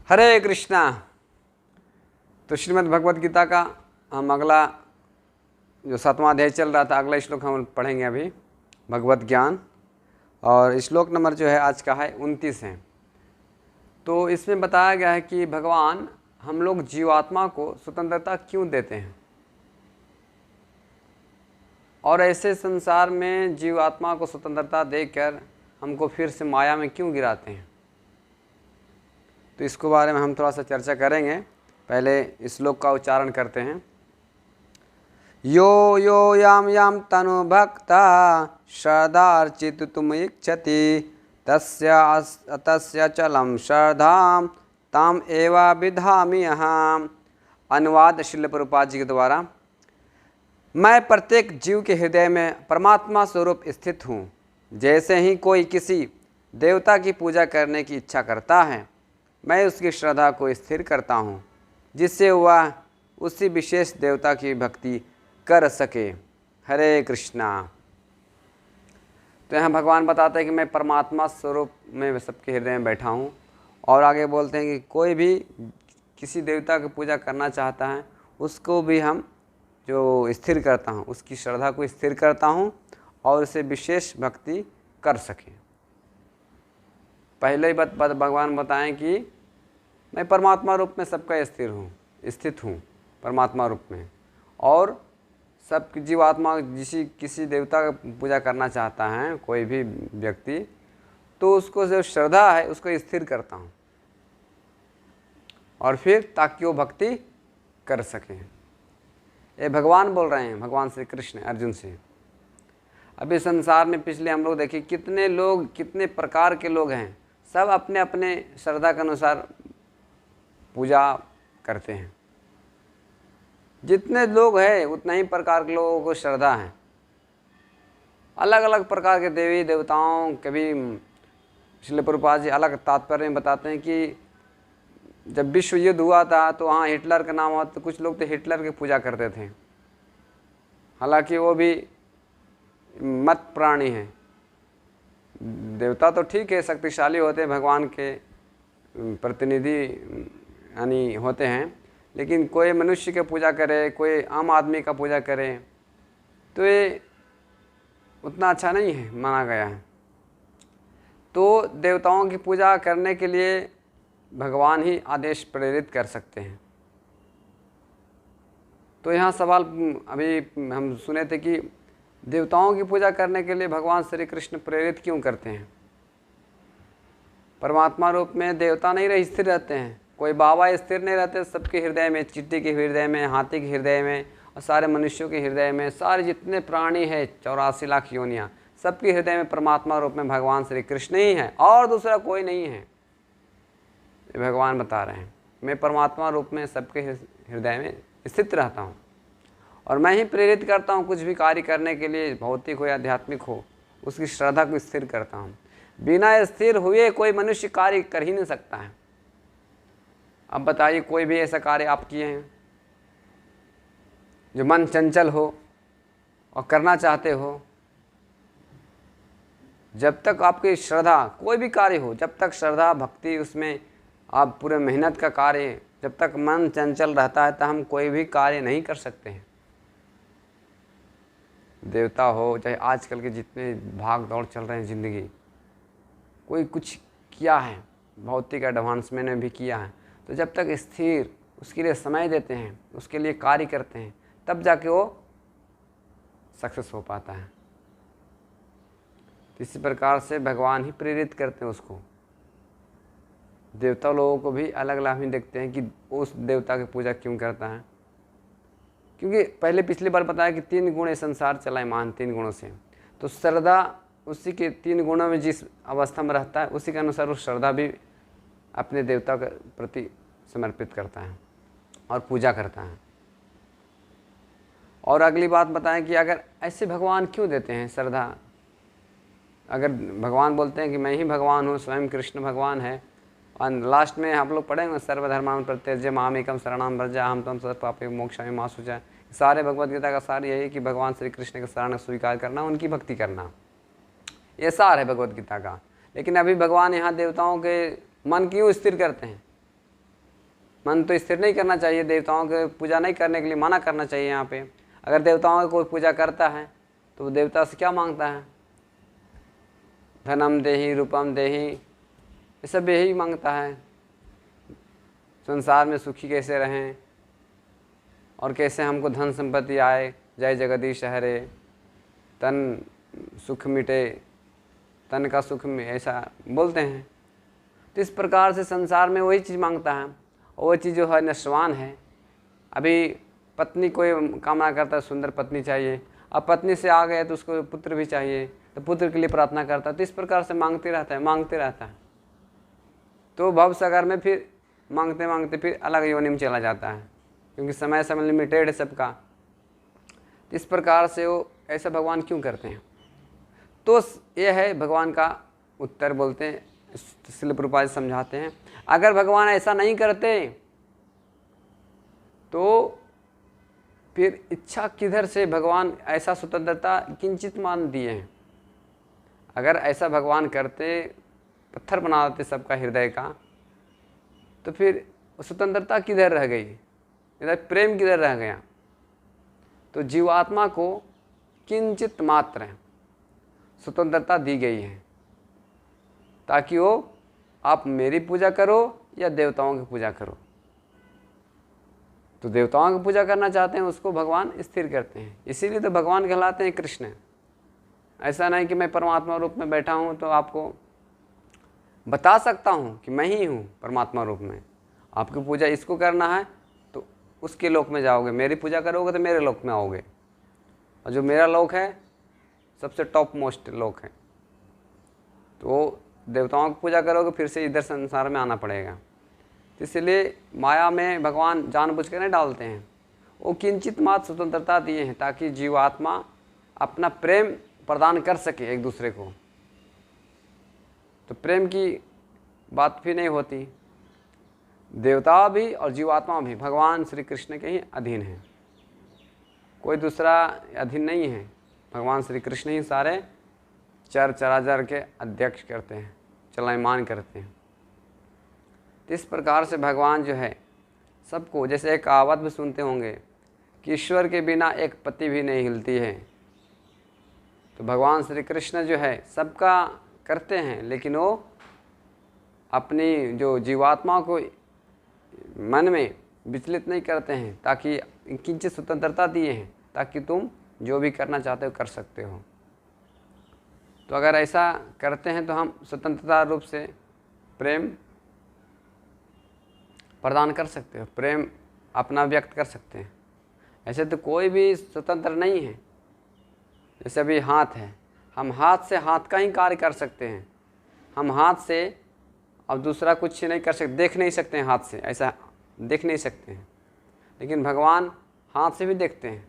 हरे कृष्णा। तो श्रीमद् भगवद गीता का हम अगला जो 7वां अध्याय चल रहा था, अगला श्लोक हम पढ़ेंगे अभी, भगवत ज्ञान। और श्लोक नंबर जो है आज का है 29 है। तो इसमें बताया गया है कि भगवान हम लोग जीवात्मा को स्वतंत्रता क्यों देते हैं और ऐसे संसार में जीवात्मा को स्वतंत्रता देकर हमको फिर से माया में क्यों गिराते हैं। तो इसको बारे में हम थोड़ा सा चर्चा करेंगे। पहले इस श्लोक का उच्चारण करते हैं। यो यो याम याम तनु भक्ता श्रद्धार्चित तुम इच्छति तस्य चलम श्रद्धाम ताम एवा विधामि अहम। अनुवाद श्रील प्रभुपाद जी के द्वारा। मैं प्रत्येक जीव के हृदय में परमात्मा स्वरूप स्थित हूँ। जैसे ही कोई किसी देवता की पूजा करने की इच्छा करता है, मैं उसकी श्रद्धा को स्थिर करता हूँ, जिससे वह उसी विशेष देवता की भक्ति कर सके। हरे कृष्णा। तो यहाँ भगवान बताते हैं कि मैं परमात्मा स्वरूप में सबके हृदय में बैठा हूँ। और आगे बोलते हैं कि कोई भी किसी देवता की पूजा करना चाहता है, उसको भी हम जो स्थिर करता हूँ, उसकी श्रद्धा को स्थिर करता हूँ और उसे विशेष भक्ति कर सके। पहले ही भगवान बताएं कि मैं परमात्मा रूप में सबका स्थित हूँ परमात्मा रूप में। और सब जीवात्मा किसी देवता का पूजा करना चाहता है कोई भी व्यक्ति, तो उसको जो श्रद्धा है उसको स्थिर करता हूँ और फिर ताकि वो भक्ति कर सकें। ये भगवान बोल रहे हैं, भगवान श्री कृष्ण अर्जुन से। अभी संसार में पिछले हम लोग देखिए कितने लोग, कितने प्रकार के लोग हैं, सब अपने अपने श्रद्धा के अनुसार पूजा करते हैं। जितने लोग हैं उतना ही प्रकार के लोगों को श्रद्धा है। अलग अलग प्रकार के देवी देवताओं। कभी श्रील प्रभुपाद जी अलग तात्पर्य में बताते हैं कि जब विश्व युद्ध हुआ था तो वहाँ हिटलर का नाम हुआ, तो कुछ लोग तो हिटलर की पूजा करते थे, हालांकि वो भी मत प्राणी हैं। देवता तो ठीक है, शक्तिशाली होते हैं, भगवान के प्रतिनिधि यानी होते हैं, लेकिन कोई मनुष्य की पूजा करे, कोई आम आदमी का पूजा करे, तो ये उतना अच्छा नहीं है, माना गया है। तो देवताओं की पूजा करने के लिए भगवान ही आदेश प्रेरित कर सकते हैं। तो यहाँ सवाल अभी हम सुने थे कि देवताओं की पूजा करने के लिए भगवान श्री कृष्ण प्रेरित क्यों करते हैं। परमात्मा रूप में देवता नहीं स्थिर रहते हैं, कोई बाबा स्थिर नहीं रहते। सबके हृदय में, चींटी के हृदय में, हाथी के हृदय में और सारे मनुष्यों के हृदय में, सारे जितने प्राणी हैं 84 लाख योनियाँ, सबके हृदय में परमात्मा रूप में भगवान श्री कृष्ण ही हैं और दूसरा कोई नहीं है। भगवान बता रहे हैं मैं परमात्मा रूप में सबके हृदय में स्थित रहता हूँ और मैं ही प्रेरित करता हूँ कुछ भी कार्य करने के लिए, भौतिक हो या आध्यात्मिक हो, उसकी श्रद्धा को स्थिर करता हूँ। बिना स्थिर हुए कोई मनुष्य कार्य कर ही नहीं सकता है। अब बताइए कोई भी ऐसा कार्य आप किए हैं जो मन चंचल हो और करना चाहते हो, जब तक आपकी श्रद्धा, कोई भी कार्य हो, जब तक श्रद्धा भक्ति उसमें आप पूरे मेहनत का कार्य, जब तक मन चंचल रहता है तो हम कोई भी कार्य नहीं कर सकते हैं। देवता हो चाहे आजकल के जितने भाग दौड़ चल रहे हैं ज़िंदगी, कोई कुछ किया है, भौतिक एडवांसमेंट में भी किया है, तो जब तक स्थिर उसके लिए समय देते हैं, उसके लिए कार्य करते हैं, तब जाके वो सक्सेस हो पाता है। तो इसी प्रकार से भगवान ही प्रेरित करते हैं उसको। देवता लोगों को भी अलग अलग ही देखते हैं कि उस देवता की पूजा क्यों करता है, क्योंकि पहले पिछली बार बताया कि 3 गुण ये संसार चला है, मान 3 गुणों से। तो श्रद्धा उसी के 3 गुणों में जिस अवस्था में रहता है उसी के अनुसार उस श्रद्धा भी अपने देवता के प्रति समर्पित करता है और पूजा करता है। और अगली बात बताएं कि अगर ऐसे भगवान क्यों देते हैं श्रद्धा। अगर भगवान बोलते हैं कि मैं ही भगवान हूँ, स्वयं कृष्ण भगवान है, और लास्ट में आप लोग पढ़ेंगे सर्वधर्मान परित्यज्य मामेकम शरणं व्रज अहं त्वं सर्वपापेभ्यो मोक्षयामि मा शुचः। सारे भगवद गीता का सार यही कि भगवान श्री कृष्ण के शरण स्वीकार करना, उनकी भक्ति करना, ये सार है भगवद गीता का। लेकिन अभी भगवान यहाँ देवताओं के मन क्यों स्थिर करते हैं, मन तो स्थिर नहीं करना चाहिए, देवताओं की पूजा नहीं करने के लिए मना करना चाहिए। यहाँ पे अगर देवताओं की कोई पूजा करता है तो वो देवता से क्या मांगता है? धनम देहि, रूपम देहि, ये सब यही मांगता है। संसार में सुखी कैसे रहें और कैसे हमको धन संपत्ति आए, जय जगदीश हरे, तन सुख मिटे, तन का सुख में, ऐसा बोलते हैं। तो इस प्रकार से संसार में वही चीज़ मांगता है, और वही चीज़ जो है नश्वान है। अभी पत्नी कोई कामना करता है, सुंदर पत्नी चाहिए, अब पत्नी से आ गए तो उसको पुत्र भी चाहिए, तो पुत्र के लिए प्रार्थना करता है। तो इस प्रकार से मांगते रहता है। तो भवसागर में फिर मांगते मांगते फिर अलग योनि में चला जाता है, क्योंकि समय लिमिटेड है सबका। तो इस प्रकार से वो ऐसा भगवान क्यों करते हैं? तो ये है भगवान का उत्तर, बोलते हैं श्रील प्रभुपाद समझाते हैं। अगर भगवान ऐसा नहीं करते तो फिर इच्छा किधर से भगवान ऐसा स्वतंत्रता किंचित मान दिए हैं। अगर ऐसा भगवान करते, पत्थर बना देते सबका हृदय का, तो फिर स्वतंत्रता किधर रह गई, इधर प्रेम किधर रह गया? तो जीवात्मा को किंचित मात्र स्वतंत्रता दी गई है, ताकि वो आप मेरी पूजा करो या देवताओं की पूजा करो। तो देवताओं की पूजा करना चाहते हैं, उसको भगवान स्थिर करते हैं। इसीलिए तो भगवान कहलाते हैं कृष्ण। ऐसा नहीं कि मैं परमात्मा रूप में बैठा हूँ तो आपको बता सकता हूँ कि मैं ही हूँ परमात्मा रूप में। आपकी पूजा इसको करना है तो उसके लोक में जाओगे, मेरी पूजा करोगे तो मेरे लोक में आओगे, और जो मेरा लोक है सबसे टॉप मोस्ट लोक है। तो देवताओं की पूजा करोगे फिर से इधर संसार में आना पड़ेगा। तो इसलिए माया में भगवान जानबूझ कर नहीं डालते हैं, वो किंचित मात्र स्वतंत्रता दिए हैं ताकि जीवात्मा अपना प्रेम प्रदान कर सके एक दूसरे को। तो प्रेम की बात भी नहीं होती। देवता भी और जीवात्मा भी भगवान श्री कृष्ण के ही अधीन हैं, कोई दूसरा अधीन नहीं है। भगवान श्री कृष्ण ही सारे चराचर के अध्यक्ष करते हैं, चलायमान करते हैं। तो इस प्रकार से भगवान जो है सबको, जैसे एक कहावत भी सुनते होंगे कि ईश्वर के बिना एक पत्ती भी नहीं हिलती है। तो भगवान श्री कृष्ण जो है सबका करते हैं, लेकिन वो अपनी जो जीवात्मा को मन में विचलित नहीं करते हैं, ताकि किंचित स्वतंत्रता दिए हैं ताकि तुम जो भी करना चाहते हो कर सकते हो। तो अगर ऐसा करते हैं तो हम स्वतंत्रता रूप से प्रेम प्रदान कर सकते हो, प्रेम अपना व्यक्त कर सकते हैं। ऐसे तो कोई भी स्वतंत्र नहीं है। जैसे अभी हाथ है, हम हाथ से हाथ का ही कार्य कर सकते हैं। हम हाथ से अब दूसरा कुछ नहीं कर सकते, देख नहीं सकते हैं, हाथ से ऐसा देख नहीं सकते हैं। लेकिन भगवान हाथ से भी देखते हैं,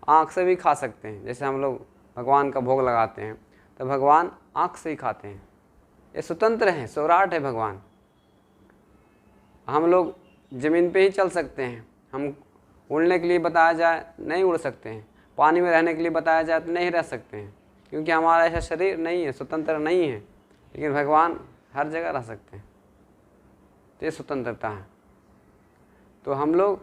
आँख से भी खा सकते हैं। जैसे हम लोग भगवान का भोग लगाते हैं तो भगवान आँख से ही खाते हैं। ये स्वतंत्र हैं, सौराट है भगवान। हम लोग ज़मीन पे ही चल सकते हैं, हम उड़ने के लिए बताया जाए नहीं उड़ सकते हैं, पानी में रहने के लिए बताया जाए तो नहीं रह सकते हैं, क्योंकि हमारा ऐसा शरीर नहीं है, स्वतंत्र नहीं है। लेकिन भगवान हर जगह रह सकते हैं, तो ये स्वतंत्रता है। तो हम लोग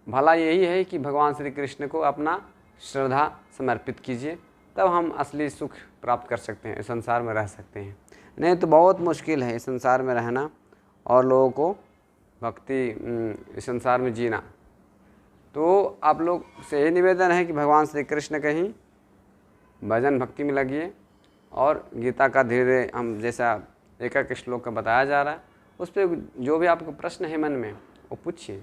भला यही है कि भगवान श्री कृष्ण को अपना श्रद्धा समर्पित कीजिए, तब हम असली सुख प्राप्त कर सकते हैं, इस संसार में रह सकते हैं। नहीं तो बहुत मुश्किल है इस संसार में रहना और लोगों को भक्ति इस संसार में जीना। तो आप लोग से यही निवेदन है कि भगवान श्री कृष्ण के ही भजन भक्ति में लगिए, और गीता का धीरे हम जैसा एक श्लोक का बताया जा रहा है उस पर जो भी आपको प्रश्न है मन में वो पूछिए,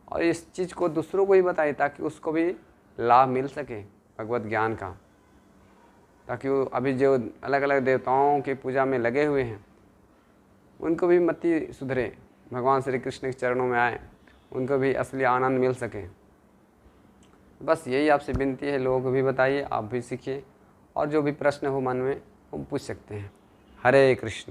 और इस चीज़ को दूसरों को ही बताइए ताकि उसको भी लाभ मिल सके भगवत ज्ञान का। ताकि वो अभी जो अलग अलग देवताओं की पूजा में लगे हुए हैं उनको भी मति सुधरे, भगवान श्री कृष्ण के चरणों में आए, उनको भी असली आनंद मिल सके। बस यही आपसे विनती है, लोगों को भी बताइए, आप भी सीखिए, और जो भी प्रश्न हो मन में वो पूछ सकते हैं। हरे कृष्ण।